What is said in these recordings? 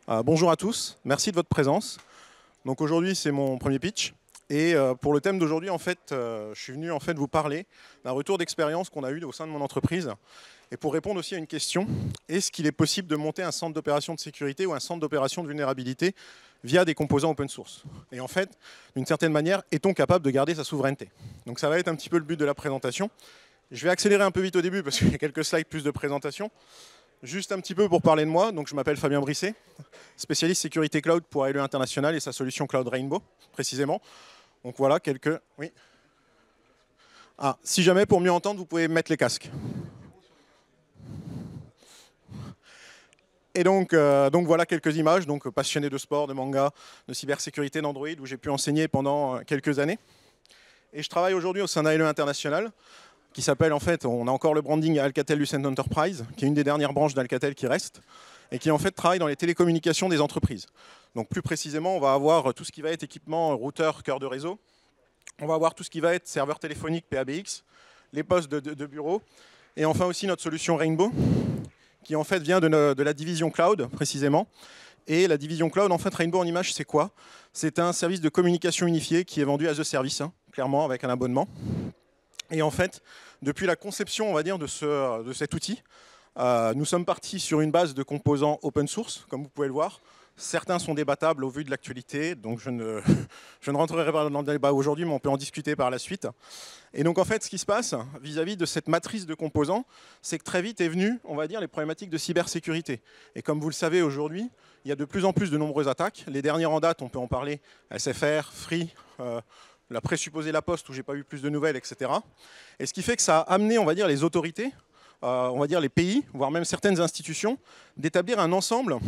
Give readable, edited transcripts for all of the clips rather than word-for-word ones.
Bonjour à tous, merci de votre présence. Donc aujourd'hui, c'est mon premier pitch. Et pour le thème d'aujourd'hui, en fait, je suis venu vous parler d'un retour d'expérience qu'on a eu au sein de mon entreprise. Et pour répondre aussi à une question, est-ce qu'il est possible de monter un centre d'opération de sécurité ou un centre d'opération de vulnérabilité via des composants open source? Et en fait, d'une certaine manière, est-on capable de garder sa souveraineté? Donc ça va être un petit peu le but de la présentation. Je vais accélérer un peu vite au début parce qu'il y a quelques slides plus de présentation. Juste un petit peu pour parler de moi, donc je m'appelle Fabien Brisset, spécialiste sécurité cloud pour ALE International et sa solution Cloud Rainbow, précisément. Donc voilà, quelques... Oui. Si jamais, pour mieux entendre, vous pouvez mettre les casques. Et donc voilà quelques images, donc passionné de sport, de manga, de cybersécurité, d'Android, où j'ai pu enseigner pendant quelques années. Et je travaille aujourd'hui au sein d'ALE International, qui s'appelle en fait, on a encore le branding Alcatel-Lucent Enterprise, qui est une des dernières branches d'Alcatel qui reste, et qui en fait travaille dans les télécommunications des entreprises. Donc plus précisément, on va avoir tout ce qui va être équipement routeur, cœur de réseau, on va avoir tout ce qui va être serveur téléphonique PABX, les postes de bureau, et enfin aussi notre solution Rainbow, qui en fait vient de la division cloud précisément. Et la division cloud, en fait, Rainbow en image, c'est quoi? C'est un service de communication unifié qui est vendu as a service, clairement avec un abonnement. Et en fait, depuis la conception, on va dire, de cet outil, nous sommes partis sur une base de composants open source, comme vous pouvez le voir. Certains sont débattables au vu de l'actualité, donc je ne rentrerai pas dans le débat aujourd'hui, mais on peut en discuter par la suite. Et donc en fait, ce qui se passe vis-à-vis de cette matrice de composants, c'est que très vite est venu, on va dire, les problématiques de cybersécurité. Et comme vous le savez aujourd'hui, il y a de plus en plus de nombreuses attaques. Les dernières en date, on peut en parler, SFR, Free, la présupposée La Poste, où j'ai pas eu plus de nouvelles, etc. Et ce qui fait que ça a amené, on va dire, les autorités, on va dire les pays, voire même certaines institutions, d'établir un ensemble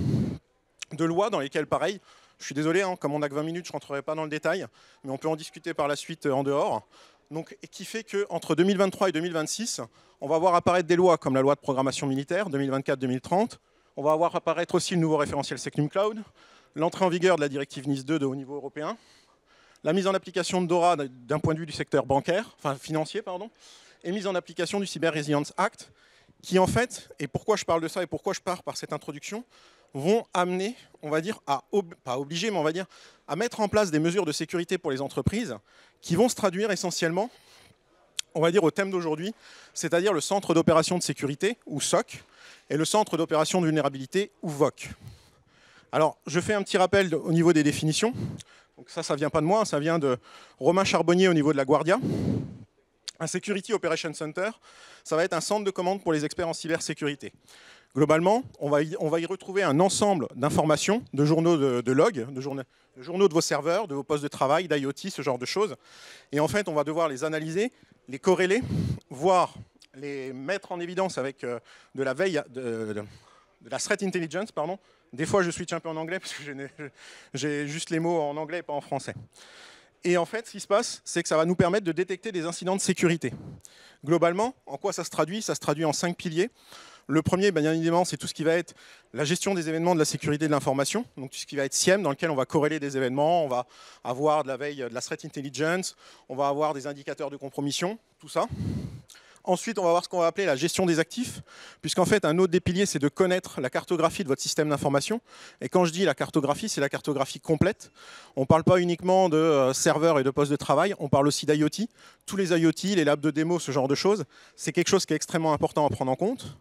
de lois dans lesquelles, pareil, je suis désolé, comme on n'a que 20 minutes, je ne rentrerai pas dans le détail, mais on peut en discuter par la suite en dehors. Donc, et qui fait qu'entre 2023 et 2026, on va voir apparaître des lois comme la loi de programmation militaire 2024-2030. On va voir apparaître aussi le nouveau référentiel Secnum Cloud, l'entrée en vigueur de la directive NIS 2 au niveau européen, la mise en application de DORA d'un point de vue du secteur bancaire, enfin financier, pardon, et mise en application du Cyber Resilience Act, qui en fait, et pourquoi je parle de ça et pourquoi je pars par cette introduction, vont amener, on va dire, pas obliger, mais on va dire, à mettre en place des mesures de sécurité pour les entreprises qui vont se traduire essentiellement, on va dire, au thème d'aujourd'hui, c'est-à-dire le centre d'opération de sécurité, ou SOC, et le centre d'opération de vulnérabilité, ou VOC. Alors, je fais un petit rappel au niveau des définitions. Donc ça ne vient pas de moi, ça vient de Romain Charbonnier au niveau de la Guardia. Un Security Operations Center, ça va être un centre de commande pour les experts en cybersécurité. Globalement, on va y retrouver un ensemble d'informations, de journaux de log, de journaux de vos serveurs, de vos postes de travail, d'IoT, ce genre de choses. Et en fait, on va devoir les analyser, les corréler, voire les mettre en évidence avec de la veille, de la threat intelligence, pardon. Des fois, je switch un peu en anglais parce que j'ai juste les mots en anglais et pas en français. Et en fait, ce qui se passe, c'est que ça va nous permettre de détecter des incidents de sécurité. Globalement, en quoi ça se traduit? Ça se traduit en 5 piliers. Le premier, bien évidemment, c'est tout ce qui va être la gestion des événements de la sécurité de l'information. Donc tout ce qui va être SIEM, dans lequel on va corréler des événements, on va avoir de la veille, de la threat intelligence, on va avoir des indicateurs de compromission, tout ça. Ensuite, on va voir ce qu'on va appeler la gestion des actifs, puisqu'en fait, un autre des piliers, c'est de connaître la cartographie de votre système d'information. Et quand je dis la cartographie, c'est la cartographie complète. On ne parle pas uniquement de serveurs et de postes de travail, on parle aussi d'IoT. Tous les IoT, les labs de démo, ce genre de choses, c'est quelque chose qui est extrêmement important à prendre en compte.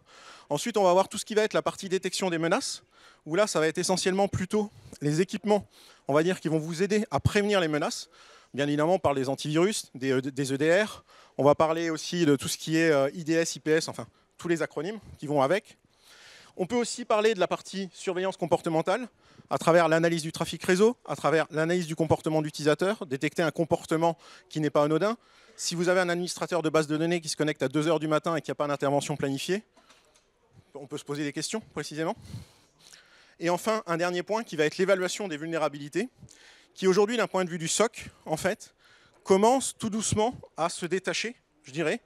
Ensuite, on va voir tout ce qui va être la partie détection des menaces, où là, ça va être essentiellement plutôt les équipements, on va dire, qui vont vous aider à prévenir les menaces. Bien évidemment, on parle des antivirus, des EDR. On va parler aussi de tout ce qui est IDS, IPS, enfin, tous les acronymes qui vont avec. On peut aussi parler de la partie surveillance comportementale, à travers l'analyse du trafic réseau, à travers l'analyse du comportement d'utilisateur, détecter un comportement qui n'est pas anodin. Si vous avez un administrateur de base de données qui se connecte à 2 h du matin et qu'il n'y a pas d'intervention planifiée, on peut se poser des questions, précisément. Et enfin, un dernier point qui va être l'évaluation des vulnérabilités, qui aujourd'hui, d'un point de vue du SOC, en fait, commence tout doucement à se détacher, je dirais,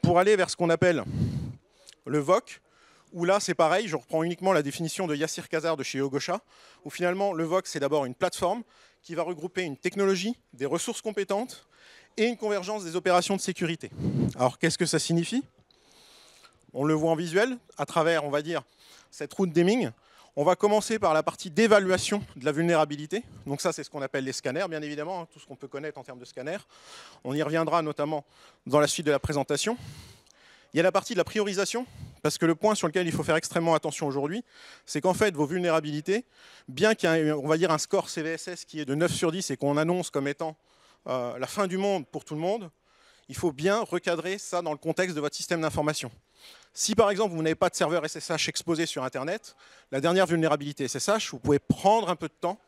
pour aller vers ce qu'on appelle le VOC, où là, c'est pareil, je reprends uniquement la définition de Yassir Kazar de chez Yogosha, où finalement, le VOC, c'est d'abord une plateforme qui va regrouper une technologie, des ressources compétentes et une convergence des opérations de sécurité. Alors, qu'est-ce que ça signifie? On le voit en visuel, à travers, on va dire, cette route d'Hemming. On va commencer par la partie d'évaluation de la vulnérabilité. Donc ça, c'est ce qu'on appelle les scanners, bien évidemment, hein, tout ce qu'on peut connaître en termes de scanners. On y reviendra notamment dans la suite de la présentation. Il y a la partie de la priorisation, parce que le point sur lequel il faut faire extrêmement attention aujourd'hui, c'est qu'en fait, vos vulnérabilités, bien qu'il y ait, on va dire, un score CVSS qui est de 9 sur 10 et qu'on annonce comme étant la fin du monde pour tout le monde, il faut bien recadrer ça dans le contexte de votre système d'information. Si par exemple vous n'avez pas de serveur SSH exposé sur Internet, la dernière vulnérabilité SSH, vous pouvez prendre un peu de temps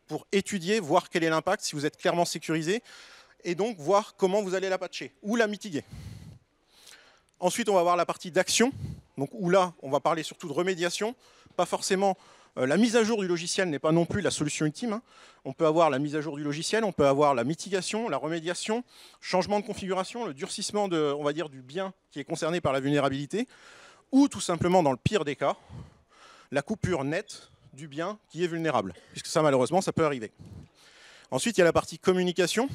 pour étudier, voir quel est l'impact, si vous êtes clairement sécurisé, et donc voir comment vous allez la patcher ou la mitiguer. Ensuite, on va voir la partie d'action, donc où là, on va parler surtout de remédiation, pas forcément. La mise à jour du logiciel n'est pas non plus la solution ultime, hein. On peut avoir la mise à jour du logiciel, on peut avoir la mitigation, la remédiation, changement de configuration, le durcissement de, on va dire, du bien qui est concerné par la vulnérabilité, ou tout simplement, dans le pire des cas, la coupure nette du bien qui est vulnérable, puisque ça, malheureusement, ça peut arriver. Ensuite, il y a la partie communication,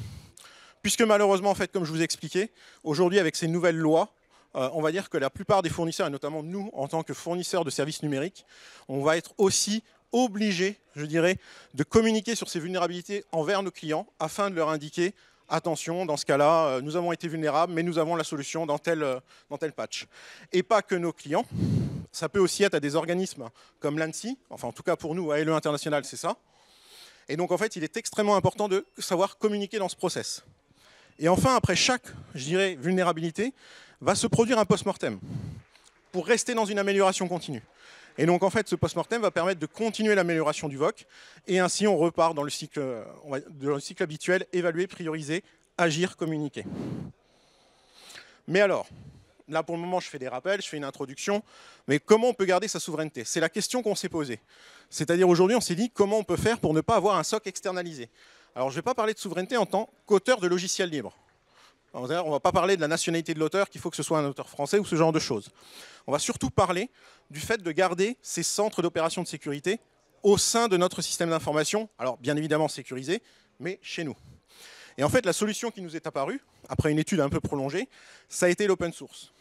puisque malheureusement, en fait, comme je vous ai expliqué, aujourd'hui, avec ces nouvelles lois, on va dire que la plupart des fournisseurs, et notamment nous, en tant que fournisseurs de services numériques, on va être aussi obligés, je dirais, de communiquer sur ces vulnérabilités envers nos clients afin de leur indiquer « Attention, dans ce cas-là, nous avons été vulnérables, mais nous avons la solution dans tel patch. » Et pas que nos clients, ça peut aussi être à des organismes comme l'ANSSI, enfin en tout cas pour nous, à LE International, c'est ça. Et donc en fait, il est extrêmement important de savoir communiquer dans ce process. Et enfin, après chaque, je dirais, vulnérabilité, va se produire un post-mortem pour rester dans une amélioration continue. Et donc en fait, ce post-mortem va permettre de continuer l'amélioration du VOC et ainsi on repart dans le cycle habituel, évaluer, prioriser, agir, communiquer. Mais alors, là pour le moment je fais des rappels, je fais une introduction, mais comment on peut garder sa souveraineté? C'est la question qu'on s'est posée. C'est-à-dire aujourd'hui on s'est dit comment on peut faire pour ne pas avoir un SOC externalisé. Alors je ne vais pas parler de souveraineté en tant qu'auteur de logiciels libres. On ne va pas parler de la nationalité de l'auteur, qu'il faut que ce soit un auteur français ou ce genre de choses. On va surtout parler du fait de garder ces centres d'opération de sécurité au sein de notre système d'information, alors bien évidemment sécurisé, mais chez nous. Et en fait, la solution qui nous est apparue, après une étude un peu prolongée, ça a été l'open source.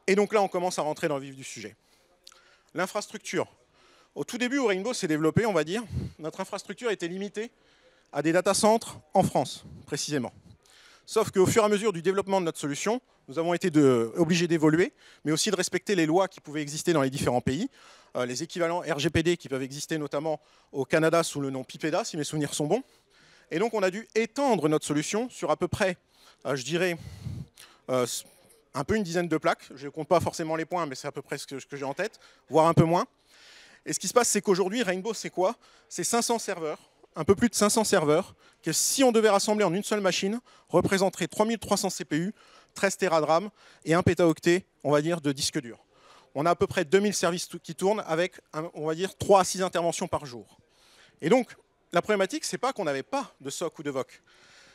Et donc là, on commence à rentrer dans le vif du sujet. L'infrastructure. Au tout début, où Rainbow s'est développé, on va dire, notre infrastructure était limitée à des data centers en France, précisément. Sauf qu'au fur et à mesure du développement de notre solution, nous avons été obligés d'évoluer, mais aussi de respecter les lois qui pouvaient exister dans les différents pays, les équivalents RGPD qui peuvent exister notamment au Canada sous le nom PIPEDA, si mes souvenirs sont bons. Et donc on a dû étendre notre solution sur à peu près, je dirais, un peu une dizaine de plaques. Je ne compte pas forcément les points, mais c'est à peu près ce que j'ai en tête, voire un peu moins. Et ce qui se passe, c'est qu'aujourd'hui, Rainbow, c'est quoi? C'est 500 serveurs. Un peu plus de 500 serveurs, que si on devait rassembler en une seule machine, représenteraient 3300 CPU, 13 Tera de RAM et 1 pétaoctet, on va dire, de disque dur. On a à peu près 2000 services qui tournent avec, on va dire, 3 à 6 interventions par jour. Et donc, la problématique, ce n'est pas qu'on n'avait pas de SOC ou de VOC.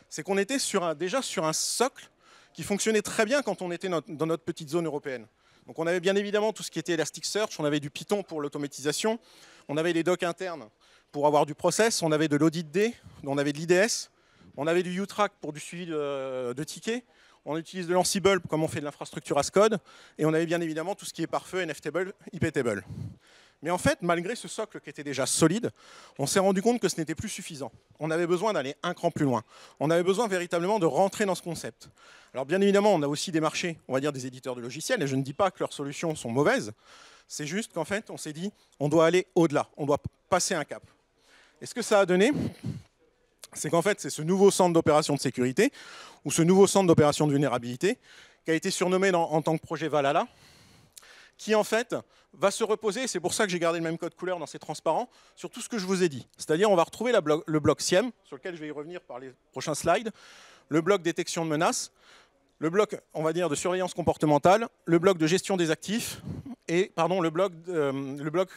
C'est qu'on était déjà sur un socle qui fonctionnait très bien quand on était dans notre petite zone européenne. Donc on avait bien évidemment tout ce qui était Elasticsearch, on avait du Python pour l'automatisation, on avait les docs internes pour avoir du process, on avait de l'audit-D, on avait de l'IDS, on avait du UTrack pour du suivi de tickets, on utilise de l'Ansible comme on fait de l'infrastructure as code, et on avait bien évidemment tout ce qui est pare-feu, NFTable, IPTable. Mais en fait, malgré ce socle qui était déjà solide, on s'est rendu compte que ce n'était plus suffisant. On avait besoin d'aller un cran plus loin. On avait besoin véritablement de rentrer dans ce concept. Alors bien évidemment, on a aussi des marchés, on va dire des éditeurs de logiciels, et je ne dis pas que leurs solutions sont mauvaises, c'est juste qu'en fait, on s'est dit, on doit aller au-delà, on doit passer un cap. Et ce que ça a donné, c'est qu'en fait, c'est ce nouveau centre d'opération de sécurité, ou ce nouveau centre d'opération de vulnérabilité, qui a été surnommé en tant que projet Valhalla, qui en fait va se reposer, c'est pour ça que j'ai gardé le même code couleur dans ces transparents, sur tout ce que je vous ai dit. C'est-à-dire on va retrouver le bloc SIEM, sur lequel je vais y revenir par les prochains slides, le bloc détection de menaces, le bloc, on va dire, de surveillance comportementale, le bloc de gestion des actifs, et le bloc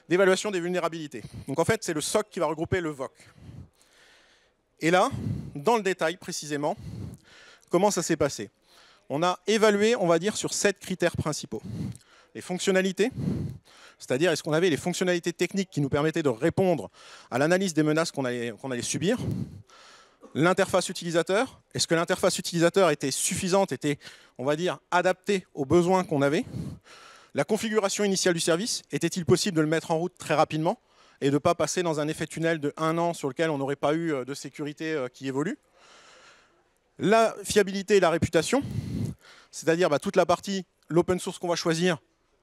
d'évaluation des vulnérabilités. Donc en fait, c'est le SOC qui va regrouper le VOC. Et là, dans le détail précisément, comment ça s'est passé? On a évalué, on va dire, sur 7 critères principaux. Les fonctionnalités, c'est-à-dire est-ce qu'on avait les fonctionnalités techniques qui nous permettaient de répondre à l'analyse des menaces qu'on allait subir. L'interface utilisateur, est-ce que l'interface utilisateur était suffisante, était, on va dire, adaptée aux besoins qu'on avait. La configuration initiale du service, était-il possible de le mettre en route très rapidement et de ne pas passer dans un effet tunnel de 1 an sur lequel on n'aurait pas eu de sécurité qui évolue? La fiabilité et la réputation, c'est-à-dire toute la partie, l'open source qu'on va choisir,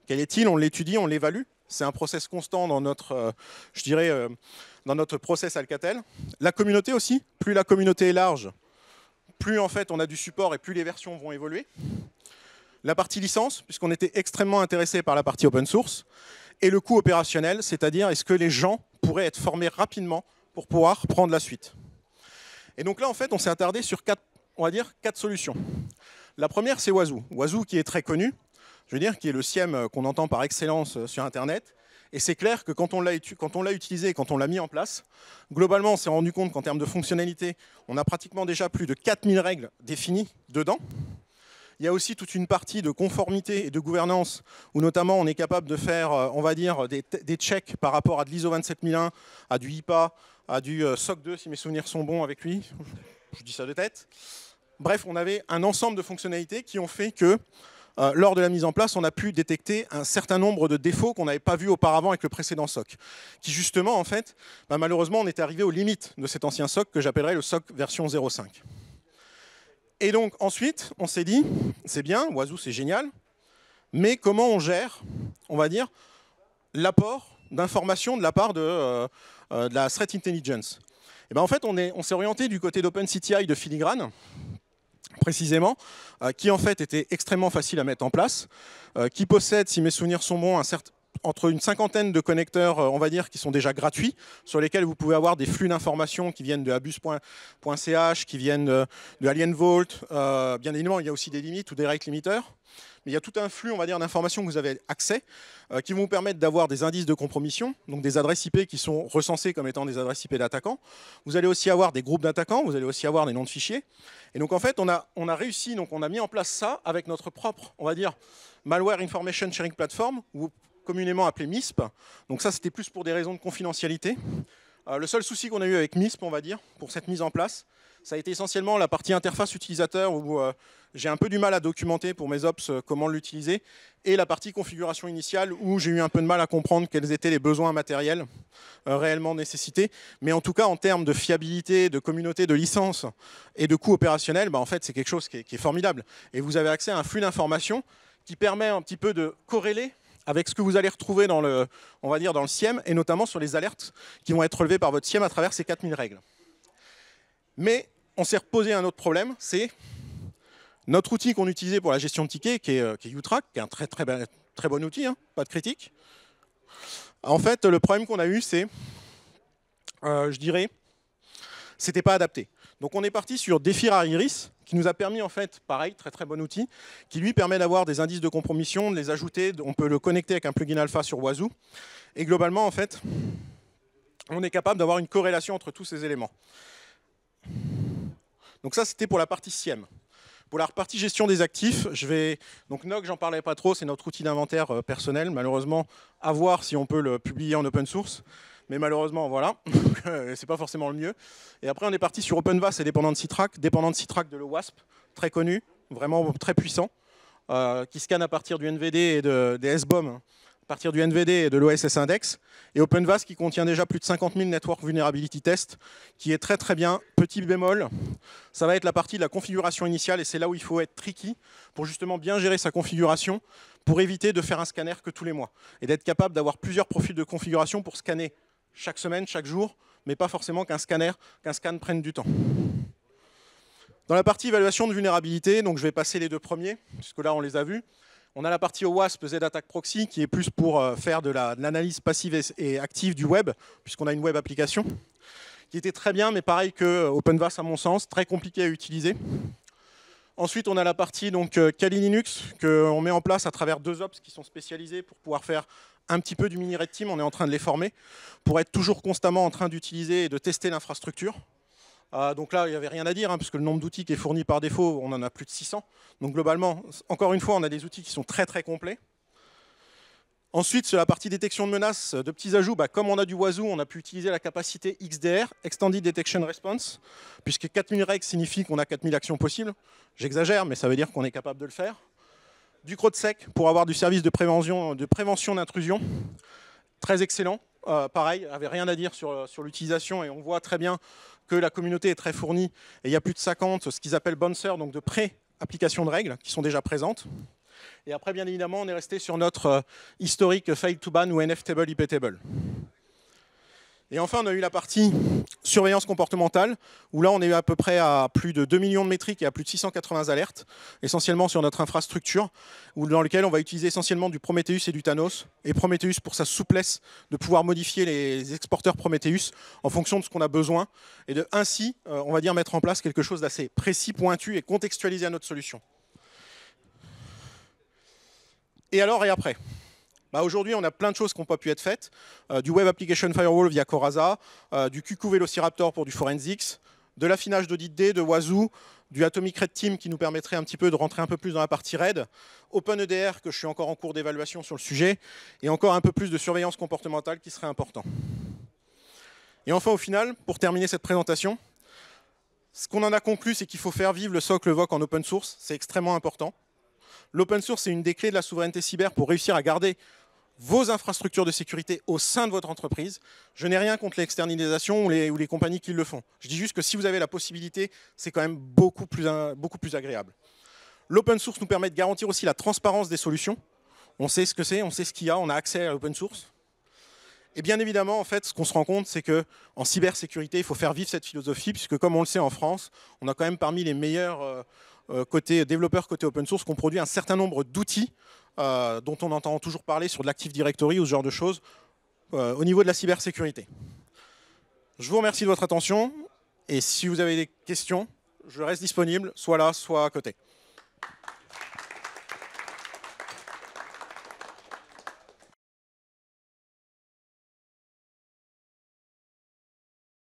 quel est-il? On l'étudie, on l'évalue. C'est un process constant dans notre, dans notre process Alcatel. La communauté aussi, plus la communauté est large, plus en fait on a du support et plus les versions vont évoluer. La partie licence, puisqu'on était extrêmement intéressé par la partie open source. Et le coût opérationnel, c'est-à-dire est-ce que les gens pourraient être formés rapidement pour pouvoir prendre la suite. Et donc là, en fait, on s'est attardé sur quatre solutions. La première, c'est Wazoo. Wazoo qui est très connu, je veux dire, qui est le SIEM qu'on entend par excellence sur Internet. Et c'est clair que quand on l'a utilisé, quand on l'a mis en place, globalement, on s'est rendu compte qu'en termes de fonctionnalité, on a pratiquement déjà plus de 4000 règles définies dedans. Il y a aussi toute une partie de conformité et de gouvernance où notamment on est capable de faire, on va dire, des checks par rapport à de l'ISO 27001, à du HIPAA, à du SOC 2 si mes souvenirs sont bons avec lui. Je dis ça de tête. Bref, on avait un ensemble de fonctionnalités qui ont fait que lors de la mise en place, on a pu détecter un certain nombre de défauts qu'on n'avait pas vus auparavant avec le précédent SOC. Qui justement, en fait, malheureusement, on était arrivé aux limites de cet ancien SOC que j'appellerais le SOC version 0.5. Et donc ensuite, on s'est dit, c'est bien, Wazoo c'est génial, mais comment on gère, on va dire, l'apport d'informations de la part de la Threat Intelligence? Et en fait, on s'est orienté du côté d'OpenCTI de Filigrane, précisément, qui en fait était extrêmement facile à mettre en place, qui possède, si mes souvenirs sont bons, entre une cinquantaine de connecteurs, on va dire, qui sont déjà gratuits, sur lesquels vous pouvez avoir des flux d'informations qui viennent de abus.ch, qui viennent de AlienVault. Bien évidemment, il y a aussi des limites ou des rate limiters. Mais il y a tout un flux, on va dire, d'informations que vous avez accès, qui vont vous permettre d'avoir des indices de compromission, donc des adresses IP qui sont recensées comme étant des adresses IP d'attaquants. Vous allez aussi avoir des groupes d'attaquants, vous allez aussi avoir des noms de fichiers. Et donc en fait, on a réussi, donc on a mis en place ça avec notre propre, on va dire, Malware Information Sharing Platform, ou communément appelé MISP. Donc ça, c'était plus pour des raisons de confidentialité. Le seul souci qu'on a eu avec MISP, on va dire, pour cette mise en place, ça a été essentiellement la partie interface utilisateur où j'ai un peu du mal à documenter pour mes ops comment l'utiliser, et la partie configuration initiale où j'ai eu un peu de mal à comprendre quels étaient les besoins matériels réellement nécessités. Mais en tout cas, en termes de fiabilité, de communauté, de licence et de coût opérationnel, en fait, c'est quelque chose qui est formidable. Et vous avez accès à un flux d'informations qui permet un petit peu de corréler avec ce que vous allez retrouver dans le, on va dire, dans le SIEM, et notamment sur les alertes qui vont être relevées par votre SIEM à travers ces 4000 règles. Mais on s'est reposé un autre problème, c'est notre outil qu'on utilisait pour la gestion de tickets, qui est UTrack, qui est un très bon outil, hein, pas de critique. En fait, le problème qu'on a eu, c'est, je dirais, c'était pas adapté. Donc on est parti sur Defira Iris, qui nous a permis, en fait, pareil, très bon outil, qui lui permet d'avoir des indices de compromission, de les ajouter, on peut le connecter avec un plugin alpha sur Wazoo, et globalement, en fait, on est capable d'avoir une corrélation entre tous ces éléments. Donc ça, c'était pour la partie SIEM. Pour la partie gestion des actifs, donc NOC, j'en parlais pas trop, c'est notre outil d'inventaire personnel, malheureusement, à voir si on peut le publier en open source. Mais malheureusement, voilà, c'est pas forcément le mieux. Et après, on est parti sur OpenVAS et Dependency Track de l'OWASP, très connu, vraiment très puissant, qui scanne à partir du NVD et des SBOM, à partir du NVD et de l'OSS Index. Et OpenVAS qui contient déjà plus de 50 000 Network Vulnerability Tests, qui est très bien. Petit bémol, ça va être la partie de la configuration initiale, et c'est là où il faut être tricky pour justement bien gérer sa configuration, pour éviter de faire un scanner que tous les mois, et d'être capable d'avoir plusieurs profils de configuration pour scanner chaque semaine, chaque jour, mais pas forcément qu'un scan prenne du temps. Dans la partie évaluation de vulnérabilité, donc je vais passer les deux premiers, puisque là on les a vus. On a la partie OWASP Z-Attack Proxy, qui est plus pour faire de l'analyse passive et active du web, puisqu'on a une web application, qui était très bien, mais pareil que OpenVAS à mon sens, très compliqué à utiliser. Ensuite, on a la partie donc, Kali Linux, qu'on met en place à travers deux ops qui sont spécialisés pour pouvoir faire un petit peu du mini red team. On est en train de les former pour être toujours constamment en train d'utiliser et de tester l'infrastructure. Donc là, il n'y avait rien à dire, hein, puisque le nombre d'outils qui est fourni par défaut, on en a plus de 600. Donc globalement, encore une fois, on a des outils qui sont très complets. Ensuite, sur la partie détection de menaces, de petits ajouts, comme on a du Wazoo, on a pu utiliser la capacité XDR, Extended Detection Response, puisque 4000 règles signifie qu'on a 4000 actions possibles. J'exagère, mais ça veut dire qu'on est capable de le faire. Du CrowdSec pour avoir du service de prévention d'intrusion. Très excellent. Pareil, il n'y avait rien à dire sur l'utilisation et on voit très bien que la communauté est très fournie et il y a plus de 50 ce qu'ils appellent bouncers, donc de pré-applications de règles qui sont déjà présentes. Et après, bien évidemment, on est resté sur notre historique fail to ban ou NF-table, IP-table. Et enfin, on a eu la partie surveillance comportementale, où là, on est à peu près à plus de 2 millions de métriques et à plus de 680 alertes, essentiellement sur notre infrastructure, dans lequel on va utiliser essentiellement du Prometheus et du Thanos. Et Prometheus pour sa souplesse de pouvoir modifier les exporteurs Prometheus en fonction de ce qu'on a besoin, et de ainsi, on va dire, mettre en place quelque chose d'assez précis, pointu et contextualisé à notre solution. Et alors et après? Aujourd'hui, on a plein de choses qui n'ont pas pu être faites. Du Web Application Firewall via Coraza, du QQ Velociraptor pour du Forensics, de l'affinage d'audit D, de Wazoo, du Atomic Red Team qui nous permettrait un petit peu de rentrer un peu plus dans la partie RAID, OpenEDR que je suis encore en cours d'évaluation sur le sujet, et encore un peu plus de surveillance comportementale qui serait important. Et enfin, au final, pour terminer cette présentation, ce qu'on en a conclu, c'est qu'il faut faire vivre le socle VOC en open source. C'est extrêmement important. L'open source, c'est une des clés de la souveraineté cyber pour réussir à garder vos infrastructures de sécurité au sein de votre entreprise. Je n'ai rien contre l'externalisation ou les compagnies qui le font. Je dis juste que si vous avez la possibilité, c'est quand même beaucoup plus agréable. L'open source nous permet de garantir aussi la transparence des solutions. On sait ce que c'est, on sait ce qu'il y a, on a accès à l'open source. Et bien évidemment, en fait, ce qu'on se rend compte, c'est qu'en cybersécurité, il faut faire vivre cette philosophie, puisque comme on le sait en France, on a quand même parmi les meilleurs côté développeurs, côté open source, qu'on produit un certain nombre d'outils dont on entend toujours parler sur de l'Active Directory ou ce genre de choses au niveau de la cybersécurité. Je vous remercie de votre attention et si vous avez des questions, je reste disponible, soit là, soit à côté.